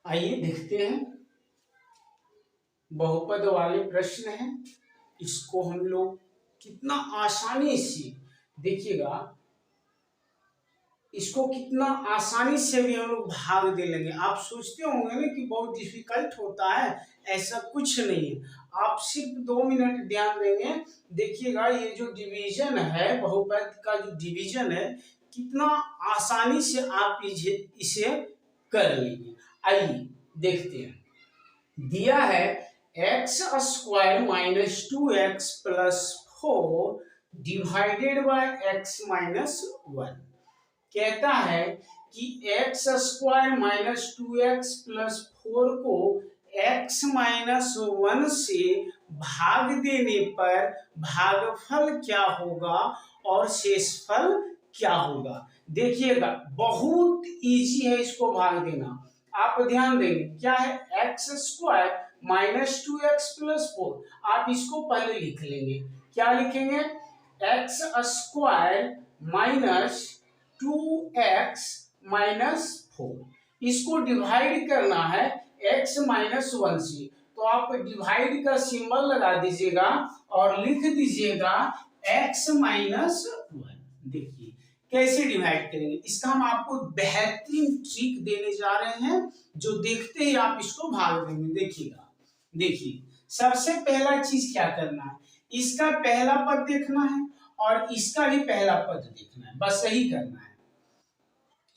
आइए देखते हैं, बहुपद वाले प्रश्न हैं। इसको हम लोग कितना आसानी से देखिएगा, इसको कितना आसानी से भी हम लोग भाग दे लेंगे। आप सोचते होंगे ना कि बहुत डिफिकल्ट होता है, ऐसा कुछ नहीं है। आप सिर्फ 2 मिनट ध्यान देंगे, देखिएगा ये जो डिवीजन है, बहुपद का जो डिवीजन है, कितना आसानी से आप इसे कर लेंगे। आइए देखते हैं। दिया है x square minus 2x plus 4 divided by x minus 1। कहता है कि x square minus 2x plus 4 को x माइनस 1 से भाग देने पर भागफल क्या होगा और शेषफल क्या होगा। देखिएगा बहुत इजी है इसको भाग देना। आप ध्यान देंगे, क्या है x square minus 2x plus 4। आप इसको पहले लिख लेंगे, क्या लिखेंगे, x square minus 2x minus 4। इसको डिवाइड करना है x माइनस 1 से, तो आप डिवाइड का सिंबल लगा दीजिएगा और लिख दीजिएगा x माइनस 1। देखिए कैसे डिवाइड करेंगे, इसका हम आपको बेहतरीन ट्रिक देने जा रहे हैं, जो देखते ही आप इसको भाग देंगे। देखिएगा, देखिए सबसे पहला चीज क्या करना है, इसका पहला पद देखना है और इसका भी पहला पद देखना है, बस यही करना है।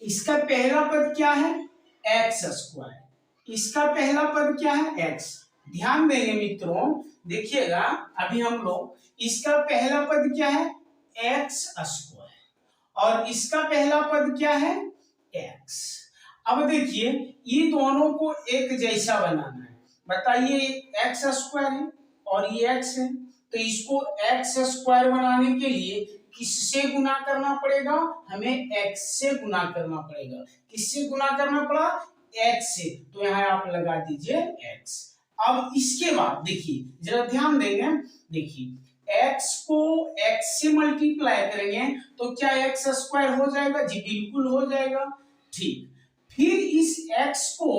इसका पहला पद क्या है, एक्स स्क्वायर। इसका पहला पद क्या है, एक्स। ध्यान देंगे मित्रों, देखिएगा अभी हम लोग, इसका पहला पद क्या है, एक्स स्क्वायर, और इसका पहला पद क्या है, एक्स। अब देखिए ये दोनों को एक जैसा बनाना है। बताइए एक्स स्क्वायर है और ये एक्स है, तो इसको एक्स स्क्वायर बनाने के लिए किससे गुना करना पड़ेगा, हमें एक्स से गुना करना पड़ेगा। किससे गुना करना पड़ा, एक्स से, तो यहाँ आप लगा दीजिए एक्स। अब इसके बाद देखिए जरा ध्यान देंगे, देखिए x को x से मल्टीप्लाई करेंगे तो क्या x स्क्वायर हो जाएगा, जी बिल्कुल हो जाएगा। ठीक, फिर इस x को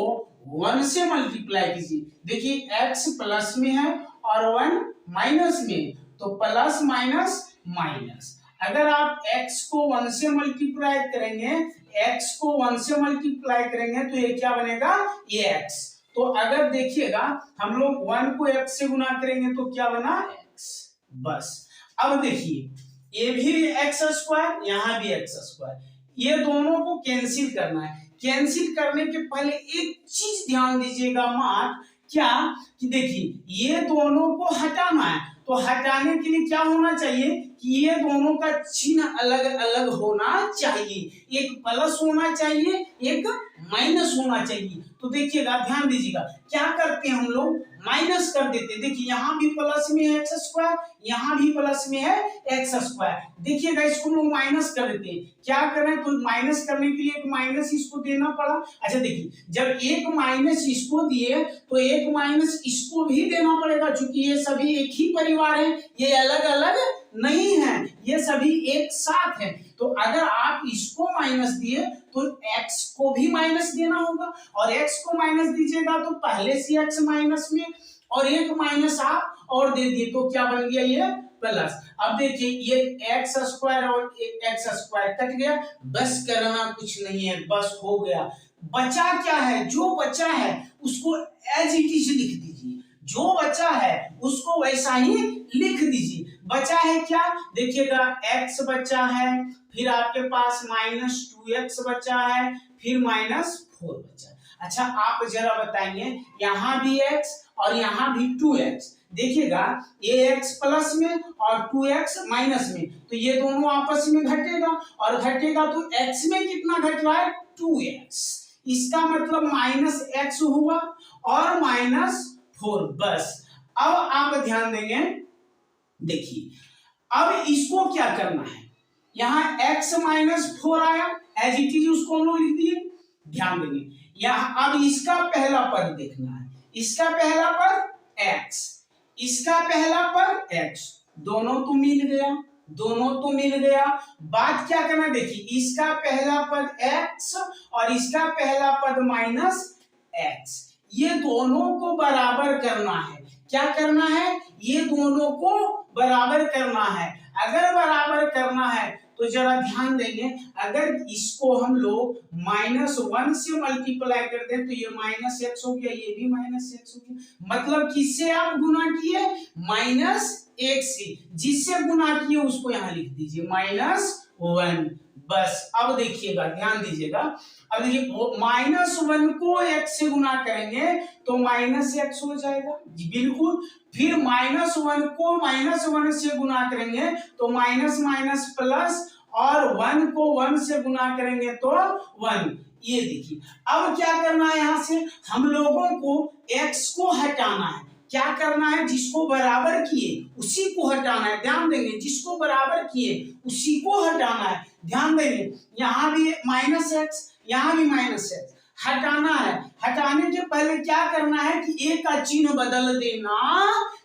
1 से मल्टीप्लाई कीजिए। देखिए x प्लस में है और 1 माइनस में, तो प्लस माइनस माइनस। अगर आप x को 1 से मल्टीप्लाई करेंगे, x को 1 से मल्टीप्लाई करेंगे तो ये क्या बनेगा, ये x। तो अगर देखिएगा हम लोग 1 को x से गुना करेंगे तो क्या बना, x। बस अब देखिए ये भी एक्स स्क्वायर, यहां भी एक्स स्क्वायर, ये दोनों को कैंसिल करना है। कैंसिल करने के पहले एक चीज ध्यान दीजिएगा मात्र, क्या कि देखिए ये दोनों को हटाना है, तो हटाने के लिए क्या होना चाहिए कि ये दोनों का चिन्ह अलग अलग होना चाहिए। एक प्लस होना चाहिए, एक माइनस होना चाहिए। तो देखिएगा ध्यान दीजिएगा, क्या करते हैं हम लोग, माइनस कर देते हैं। देखिए यहाँ भी प्लस में है एक्स स्क्वायर, यहाँ भी प्लस में है एक्स स्क्वायर। देखिएगा इसको लोग माइनस कर देते हैं। क्या करें, तो माइनस करने के लिए एक माइनस इसको देना पड़ा। अच्छा देखिए जब एक माइनस इसको दिए तो एक माइनस इसको भी देना पड़ेगा, क्योंकि ये सभी एक ही परिवार है, ये अलग अलग नहीं है, ये सभी एक साथ है। तो अगर आप इसको माइनस दिए तो x को भी माइनस देना होगा, और x को माइनस दीजिएगा तो पहले से x माइनस में, और एक माइनस आप और दे दिए तो क्या बन गया, ये प्लस। अब देखिए ये एक्स स्क्वायर और एक्स स्क्वायर कट गया, बस करना कुछ नहीं है, बस हो गया। बचा क्या है, जो बचा है उसको एज इट इज लिख दीजिए, जो बचा है उसको वैसा ही लिख दीजिए। बचा है क्या, देखिएगा x बचा है, फिर आपके पास माइनस 2x बचा है, फिर माइनस 4 बचा। अच्छा आप जरा बताएंगे, यहाँ भी x और यहाँ भी 2x, देखिएगा ये x प्लस में और 2x माइनस में, तो ये दोनों आपस में घटेगा, और घटेगा तो x में कितना घट रहा है, 2x। इसका मतलब माइनस x हुआ और माइनस 4। बस अब आप ध्यान देंगे, देखिए अब इसको क्या करना है, यहाँ x माइनस 4 आया, एज इट इज उसको हम लोग लिख दिए। ध्यान देंगे यहाँ अब इसका पहला पद देखना है, इसका पहला पद x, इसका पहला पद x, दोनों तो मिल गया, दोनों तो मिल गया। बात क्या करना, देखिए इसका पहला पद x और इसका पहला पद माइनस x। ये दोनों को बराबर करना है। क्या करना है? ये दोनों को बराबर करना है। अगर बराबर करना है तो जरा ध्यान देंगे, अगर इसको हम लोग -1 से मल्टीप्लाई कर दें तो ये -x हो गया, ये भी -x हो गया। मतलब किससे आप गुना किए? -1 से। जिससे गुना किए उसको यहां लिख दीजिए -1। बस अब देखिएगा, ध्यान दीजिएगा। अब देखिए -1 को x से गुना करेंगे तो -x हो जाएगा जी, बिल्कुल। फिर -1 को -1 से गुना करेंगे तो माइनस माइनस प्लस, और 1 को 1 से गुना करेंगे तो 1। ये देखिए, अब क्या करना है? यहां से हम लोगों को x को हटाना है। क्या करना है? जिसको बराबर किए उसी को हटाना है। ध्यान देंगे, जिसको बराबर किए उसी को हटाना है। ध्यान देंगे, यहाँ भी -x, यहाँ भी -x हटाना है। हटाने के पहले क्या करना है कि एक का चिन्ह बदल देना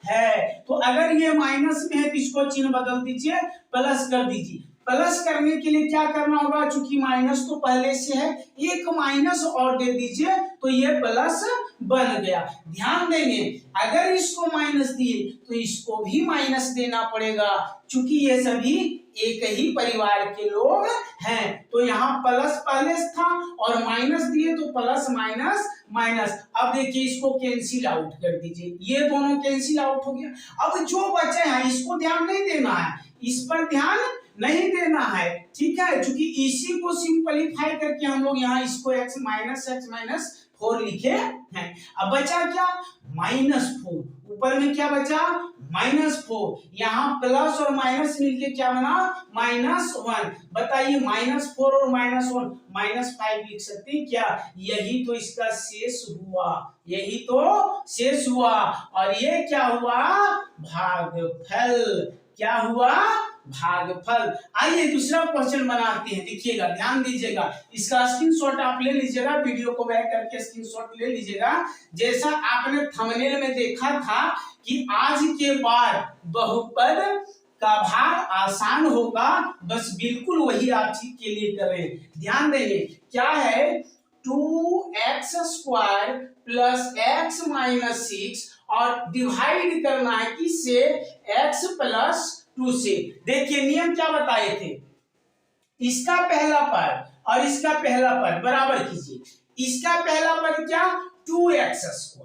है। तो अगर ये माइनस में है तो इसको चिन्ह बदल दीजिए, प्लस कर दीजिए। प्लस करने के लिए क्या करना होगा? चूंकि माइनस तो पहले से है, एक माइनस और दे दीजिए तो ये प्लस बन गया। ध्यान देंगे, अगर इसको माइनस दिए तो इसको भी माइनस देना पड़ेगा, चूंकि ये सभी एक ही परिवार के लोग हैं। तो यहाँ प्लस पहले था और माइनस दिए तो प्लस माइनस माइनस। अब देखिए, इसको कैंसिल आउट कर दीजिए, ये दोनों कैंसिल आउट हो गया। अब जो बचे हैं इसको ध्यान नहीं देना है, इस पर ध्यान नहीं देना है, ठीक है। क्योंकि इसी को सिंपलीफाई करके हम लोग यहाँ इसको x माइनस 4 लिखे हैं। अब बचा क्या? -4। ऊपर में क्या बचा? -4। यहाँ प्लस और माइनस मिलके क्या बना? -1। बताइए, -4 और -1 -5 लिख सकते हैं क्या? यही तो इसका शेष हुआ, यही तो शेष हुआ। और ये क्या हुआ? भागफल। क्या हुआ? भागफल। आइए दूसरा क्वेश्चन बनाते हैं। देखिएगा, ध्यान दीजिएगा, इसका स्क्रीनशॉट आप ले लीजिएगा, वीडियो को बैक करके स्क्रीनशॉट ले लीजिएगा। जैसा आपने थंबनेल में देखा था कि आज के बाद बहुपद का भाग आसान होगा, बस बिल्कुल वही आप चीज के लिए कर रहे हैं। ध्यान देंगे, क्या है? 2x² प्लस x -6 और डिवाइड करना है किससे? x + 2 से। देखिए नियम क्या बताए थे? इसका पहला पद और इसका पहला पद बराबर कीजिए। इसका पहला पद क्या? 2x²,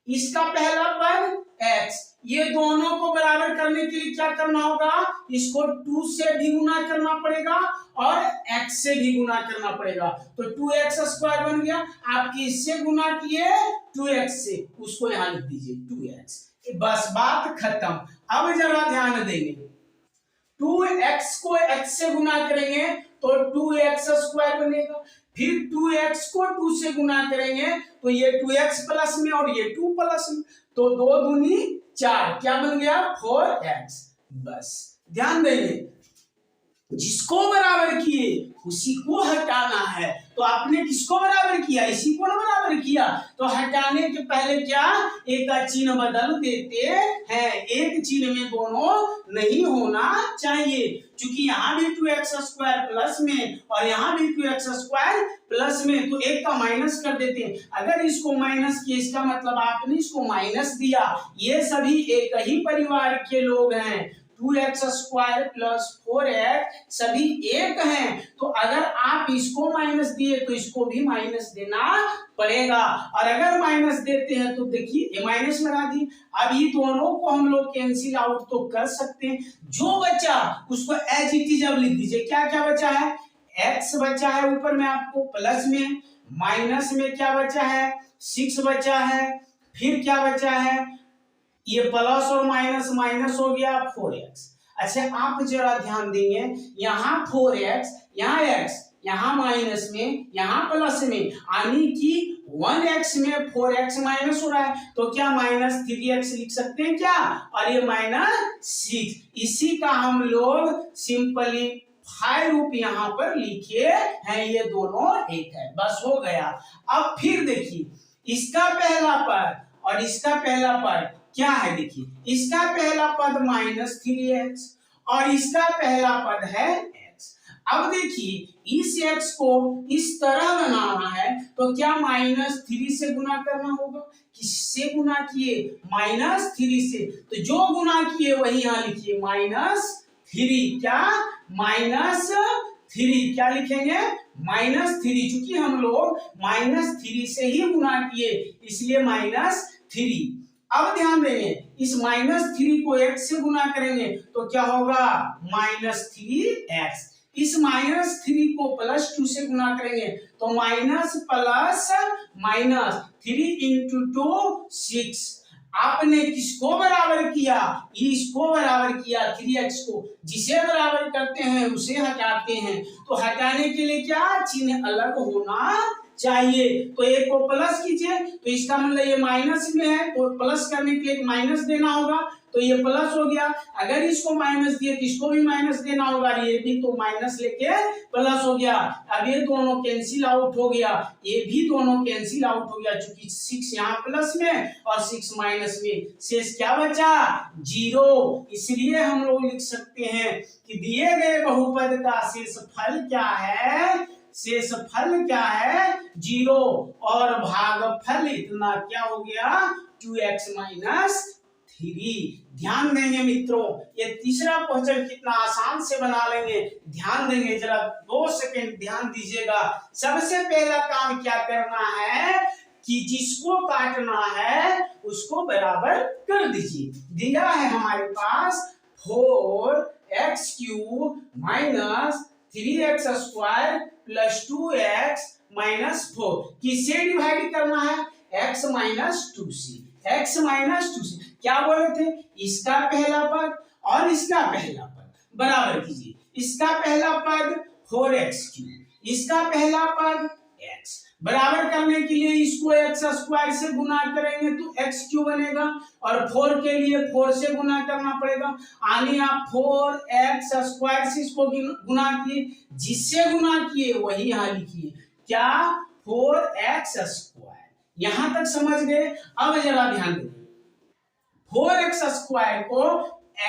इसका पहला पद x। ये दोनों को बराबर करने के लिए क्या करना होगा? इसको 2 से भी गुना करना पड़ेगा और x से भी गुना करना पड़ेगा। तो 2x² बन गया। आपकी इससे गुना किए 2x से, उसको यहां लिख दीजिए 2x। बस बात खत्म। अब जरा ध्यान देंगे, 2x को x से गुना करेंगे तो 2x² बनेगा। फिर 2x को 2 से गुना करेंगे तो ये 2x प्लस में और ये 2 प्लस में, तो 2 दूनी 4, क्या बन गया? 4x। बस ध्यान देंगे, जिसको बराबर किए उसी को हटाना है। तो आपने किसको बराबर किया? इसी को ना बराबर किया। तो हटाने के पहले क्या? एक का चिन्ह बदल देते हैं। एक चिन्ह में दोनों नहीं होना चाहिए, क्योंकि यहाँ भी 2x² प्लस में और यहाँ भी 2x² प्लस में, तो एक का माइनस कर देते हैं। अगर इसको माइनस किया, इसका मतलब आपने इसको माइनस दिया। ये सभी एक ही परिवार के लोग हैं। 2x² प्लस 4x सभी एक हैं। तो अगर आप इसको माइनस दिए तो इसको भी माइनस देना पड़ेगा, और अगर माइनस देते हैं तो देखिए ये माइनस लगा दी। अब ये दोनों को हम लोग कैंसिल आउट तो कर सकते हैं। जो बचा उसको एज इट इज अब लिख दीजिए। क्या क्या बचा है? x बचा है ऊपर में आपको प्लस में, माइनस में क्या बचा है? 6 बचा है। फिर क्या बचा है? ये प्लस और माइनस माइनस हो गया 4x। अच्छा, आप जरा ध्यान देंगे, यहाँ 4x, यहाँ x, यहाँ माइनस में, यहाँ प्लस में, यानी कि 1x में 4x माइनस हो रहा है, तो क्या -3x लिख सकते हैं क्या? और ये -6, इसी का हम लोग सिंपलीफाई रूप यहाँ पर लिखे हैं। ये दोनों एक है, बस हो गया। अब फिर देखिए, इसका पहला पद और इसका पहला पद क्या है? देखिए, इसका पहला पद -3x और इसका पहला पद है x। अब देखिए इस x को इस तरह बनाना है तो क्या -3 से गुना करना होगा। किससे गुना किए? -3 से। तो जो गुना किए वही यहां लिखिए -3। क्या? -3। क्या लिखेंगे? -3। चूंकि हम लोग -3 से ही गुना किए इसलिए -3। अब ध्यान देंगे इस -3 को x से गुना करेंगे तो क्या होगा? -3x। इस -3 को +2 से गुना करेंगे तो -3 इंटू 2 6। आपने किसको बराबर किया? इसको बराबर किया 3x को। जिसे बराबर करते हैं उसे हटाते हैं। तो हटाने के लिए क्या चिन्ह अलग होना चाहिए। तो एक को प्लस कीजिए तो इसका मतलब ये माइनस में है तो प्लस करने के लिए माइनस देना होगा तो ये प्लस हो गया। अगर इसको माइनस दिए तो इसको भी माइनस देना होगा। ये भी तो माइनस लेके प्लस हो गया। अब ये दोनों कैंसिल आउट हो गया। ये भी दोनों कैंसिल आउट हो गया क्योंकि 6 यहाँ प्लस में और 6 माइनस में। शेष क्या बचा? 0। इसलिए हम लोग लिख सकते हैं कि दिए गए बहुपद का शेषफल क्या है? शेषफल क्या है? 0। और भागफल इतना क्या हो गया? 2x - 3। ध्यान देंगे मित्रों ये तीसरा क्वेश्चन कितना आसान से बना लेंगे। ध्यान देंगे जरा 2 सेकंड ध्यान दीजिएगा। सबसे पहला काम क्या करना है कि जिसको काटना है उसको बराबर कर दीजिए। दिया है हमारे पास 4x³ - 3x² + 2x - 4। किससे डिवाइड करना है? x - 2 से। x - 2 से क्या बोले थे? इसका पहला पद और इसका पहला पद बराबर कीजिए। इसका पहला पद 4x³, इसका पहला पद x। बराबर करने के लिए इसको x² से गुना करेंगे तो x³ बनेगा और 4 के लिए 4 से गुना करना पड़ेगा। यानी आप 4x² से इसको गुना किए। जिससे गुना किए वही यहां लिखिए। क्या? 4x²। यहां तक समझ गए? अब जरा ध्यान दें 4x² को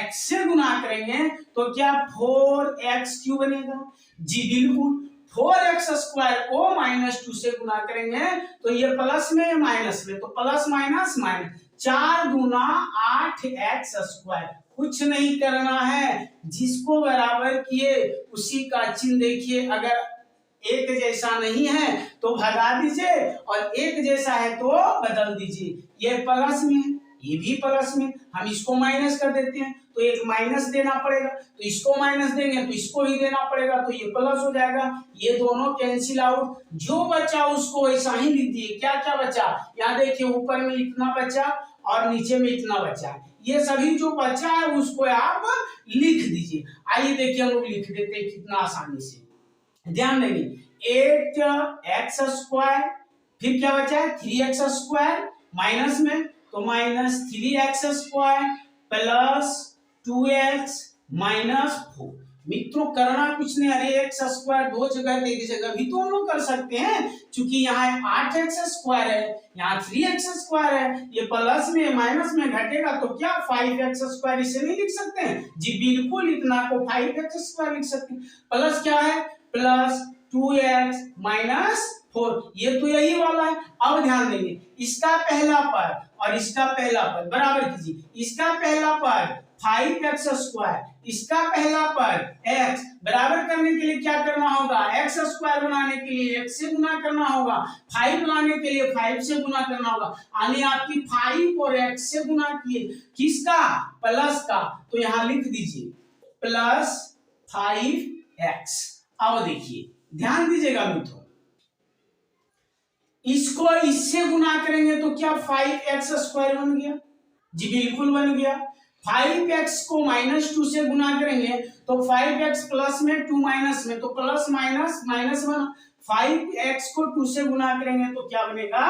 x से गुना करेंगे तो क्या 4x³ बनेगा? जी बिल्कुल। 4x² को -2 से गुना करेंगे तो ये प्लस में माइनस में तो प्लस माइनस माइनस 4 दूना 8x²। कुछ नहीं करना है। जिसको बराबर किए उसी का चिन्ह देखिए। अगर एक जैसा नहीं है तो भगा दीजिए और एक जैसा है तो बदल दीजिए। ये प्लस में है ये भी प्लस में। हम इसको माइनस कर देते हैं तो एक माइनस देना पड़ेगा तो इसको माइनस देंगे तो इसको भी देना पड़ेगा तो ये प्लस हो जाएगा। ये दोनों कैंसिल आउट। जो बचा उसको ऐसा ही लिख दिए। क्या क्या बचा? यहाँ देखिए ऊपर में इतना बचा और नीचे में इतना बचा। ये सभी जो बचा है उसको आप लिख दीजिए। आइए देखिए हम लोग लिख देते हैं कितना आसानी से। ध्यान देंगे 8x²। फिर क्या बचा है? 3x² माइनस में तो -3x² + 2x - 4। मित्रों करना कुछ नहीं। अरे x² दो जगह एक जगह भी तो हम लोग कर सकते हैं। क्योंकि यहाँ 8x² है यहाँ 3x² है। ये प्लस में माइनस में घटेगा तो क्या 5x²? इसे नहीं लिख सकते हैं? जी बिल्कुल। इतना को 5x² लिख सकते हैं। प्लस क्या है? Plus 2x - 4। ये तो यही वाला है। अब ध्यान देंगे इसका पहला पद और इसका पहला पद बराबर कीजिए। इसका पहला पद 5x², इसका पहला पद x। बराबर करने के लिए क्या करना होगा? x² बनाने के लिए x से गुना करना होगा। 5 बनाने के लिए 5 से गुना करना होगा। यानी आपकी 5 और x से गुना किए। किसका? प्लस का। तो यहां लिख दीजिए +5x। अब देखिए ध्यान दीजिएगा मित्रों इसको इससे गुना करेंगे तो क्या 5x² बन गया? जी बिल्कुल बन गया। 5x को -2 से गुना करेंगे तो 5x प्लस में 2 माइनस में तो प्लस माइनस माइनस बना। 5x को 2 से गुना करेंगे तो क्या बनेगा?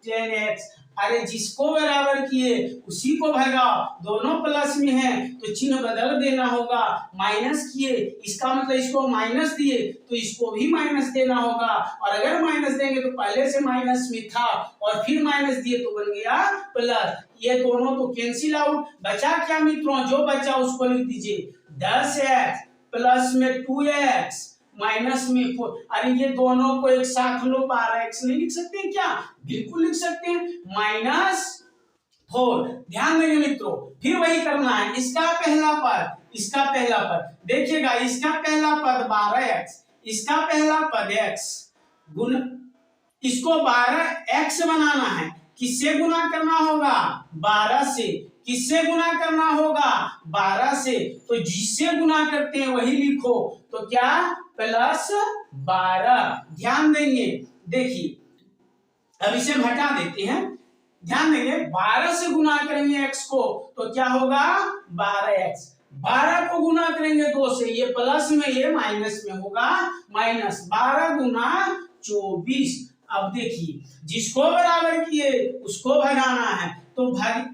10x। अरे जिसको बराबर किए उसी को भगाओ। दोनों प्लस में है तो चिन्ह बदल देना होगा। माइनस किए इसका मतलब इसको माइनस दिए तो इसको भी माइनस देना होगा। और अगर माइनस देंगे तो पहले से माइनस में था और फिर माइनस दिए तो बन गया प्लस। ये दोनों तो कैंसिल आउट। बचा क्या मित्रों? जो बचा उसको लिख दीजिए 10x प्लस में 2x माइनस में 4। अरे ये दोनों को एक साथ लो, 12x नहीं लिख सकते हैं क्या? बिल्कुल लिख सकते हैं, -4। ध्यान देंगे मित्रों, फिर वही करना है, इसका पहला पद, इसका पहला पद देखिएगा, इसका पहला पद 12x, इसका पहला पद x गुण, इसको 12x बनाना है, किससे गुना करना होगा? 12 से। किससे गुना करना होगा? 12 से। तो जिससे गुना करते हैं वही लिखो, तो क्या? +12। ध्यान देंगे, देखिए अब इसे हम हटा देते हैं, ध्यान देंगे 12 से गुना करेंगे x को तो क्या होगा? 12x। 12 को गुना करेंगे 2 से, ये प्लस में ये माइनस में होगा, -12 गुना 24। अब देखिए, जिसको बराबर किए उसको भगाना है, तो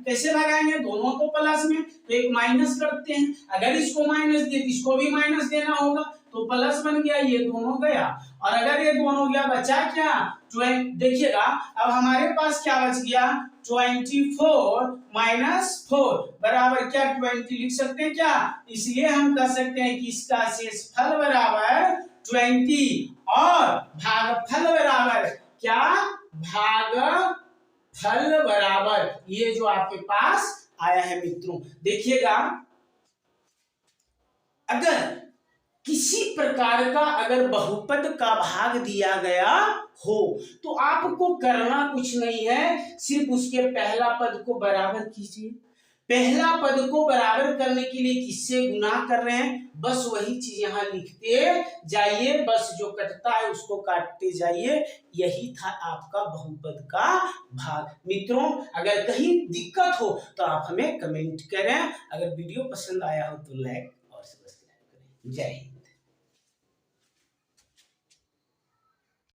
कैसे भगाएंगे? दोनों तो प्लस में, तो एक माइनस करते हैं, अगर इसको माइनस दिए तो इसको भी माइनस देना होगा, तो प्लस बन गया, ये दोनों गया, और अगर ये दोनों गया, बचा क्या? देखिएगा अब हमारे पास क्या बच गया? 24 -4 बराबर क्या? 20 लिख सकते हैं क्या? इसलिए हम कह सकते हैं कि इसका शेषफल बराबर 20 और भागफल बराबर क्या? भागफल बराबर ये जो आपके पास आया है मित्रों, देखिएगा अगर किसी प्रकार का अगर बहुपद का भाग दिया गया हो तो आपको करना कुछ नहीं है, सिर्फ उसके पहला पद को बराबर कीजिए। पहला पद को बराबर करने के लिए किससे गुना कर रहे हैं? बस वही चीज यहाँ लिखते जाइए, बस जो कटता है उसको काटते जाइए, यही था आपका बहुपद का भाग। मित्रों अगर कहीं दिक्कत हो तो आप हमें कमेंट करें, अगर वीडियो पसंद आया हो तो लाइक और सब्सक्राइब करें। जय हिंद।